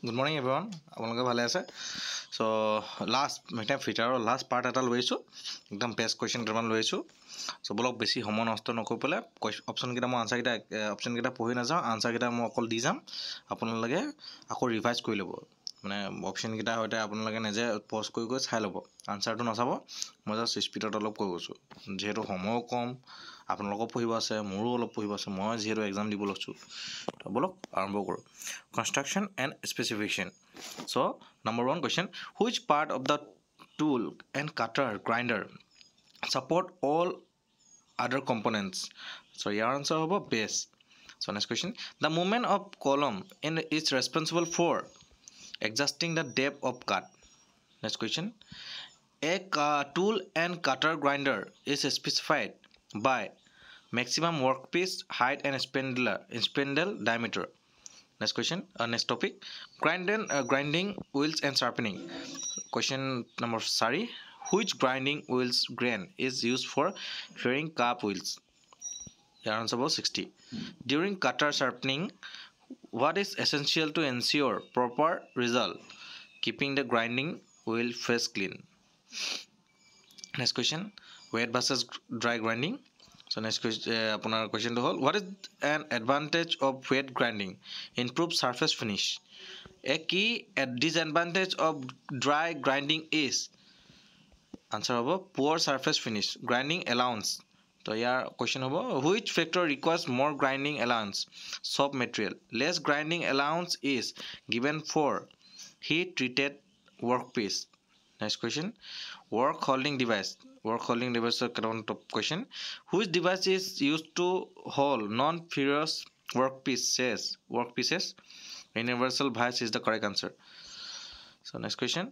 Good morning everyone. আপোনালোকে ভালে আছে? So last মেটা ফিচাৰৰ লাষ্ট পাৰ্ট এটা লৈছো। একদম বেষ্ট কোৱেশ্চন দুটামান লৈছো। So বলক বেছি সময় নষ্ট নকৰি পেলাই অপচন কেইটা মই আনসাৰ কেইটা পঢ়ি নাযাওঁ, আনসাৰ কেইটা মই অকল দি যাম। আপোনালোকে আকৌ ৰিভাইজ কৰি ল'ব। মানে অপচন কেইটা হয়তো আপোনালোকে নিজে পজ কৰি চাই ল'ব। আনসাৰটো নাচাব। মই জাষ্ট স্পিডত অলপ কৈ গৈছো। যেহেতু সময় কম, আপোনালোকক পঢ়িব আছে, মোৰো অলপ পঢ়িব আছে। মই যেহেতু এক্সাম দিব লৈছো। তো বলক আৰম্ভ কৰো। Construction and specification. So number 1 question, which part of the tool and cutter grinder support all other components? So your answer hobo base. So next question, the movement of column is responsible for adjusting the depth of cut. Next question, a tool and cutter grinder is specified by maximum workpiece height and spindle diameter. Next question, next topic, grinding wheels and sharpening. Question number 3, which grinding wheels grain is used for fairing cup wheels? Your answer was 60. During cutter sharpening, what is essential to ensure proper result? Keeping the grinding wheel face clean. Next question, wet versus dry grinding. So next question to hold, what is an advantage of wet grinding? Improve surface finish. A key disadvantage of dry grinding is, answer hobo poor surface finish, grinding allowance. So here question hobo, which factor requires more grinding allowance? Soft material. Less grinding allowance is given for heat treated workpiece. Next question, work holding device. Work holding device question, which device is used to hold non-ferrous workpieces? Universal vice is the correct answer. So next question,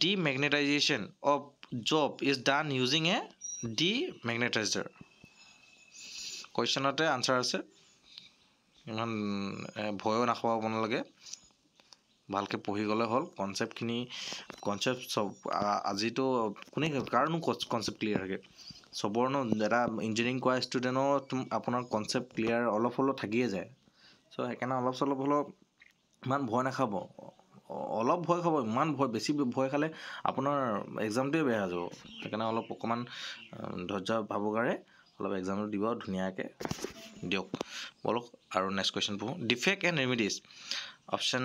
demagnetization of job is done using a demagnetizer. Question ote answer ase, iman bhoyo nakhwa bonalage, ভালকে পঢ়ি গলে হল। Concept সব আজিতো কোনে কাৰণ concept clear থাকে সবৰ ন যেটা ইঞ্জিনিয়াৰিং কৰা ষ্টুডেন্টৰ আপোনাৰ কনসেপ্ট ক্লিয়াৰ অলপ হলো থাকিয়ে যায়। সো সেইকাৰণে অলপ চলপ হলো ইমান ভয় নাখাব, অলপ ভয় খাব, ইমান ভয় বেছি ভয় খালে আপোনাৰ এক্সামটোৱে বেয়া হৈ যাব। সেইকাৰণে অলপ অকমান ধৈৰ্য ভাবগাৰে অলপ এক্সামটো দিব ধুনিয়াকে দিয়ক। বলক আৰু নেক্সট কোৱেশ্চন পঢ়ো, defect and remedies. Option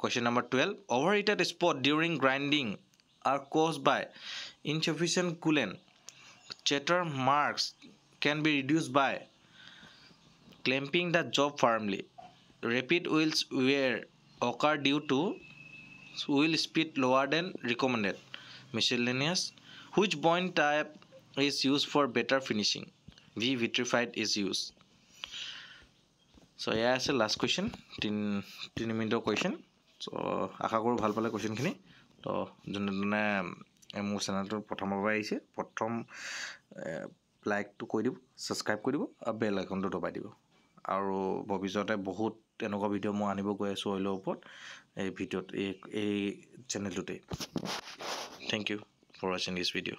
question number 12, overheated spot during grinding are caused by insufficient coolant. Chatter marks can be reduced by clamping the job firmly. Rapid wheels wear occur due to wheel speed lower than recommended. Miscellaneous, which point type is used for better finishing? Vitrified is used. So yeah, is the last question, 3 minute question. So আশা কৰো ভাল পালে question খিনি। তো জনে মোৰ চেনেলটো প্ৰথমবাৰ আহিছে, প্ৰথম লাইকটো কৰি দিব, সাবস্ক্ৰাইব কৰি দিব আৰু বেল আইকনটো দবাই দিব। আৰু ভৱিষ্যতে বহুত এনেকুৱা ভিডিঅ' মই আনিব গৈ আছো অইলৰ ওপৰত এই ভিডিঅ'ত এই চেনেলটোতে। Thank you for watching this video.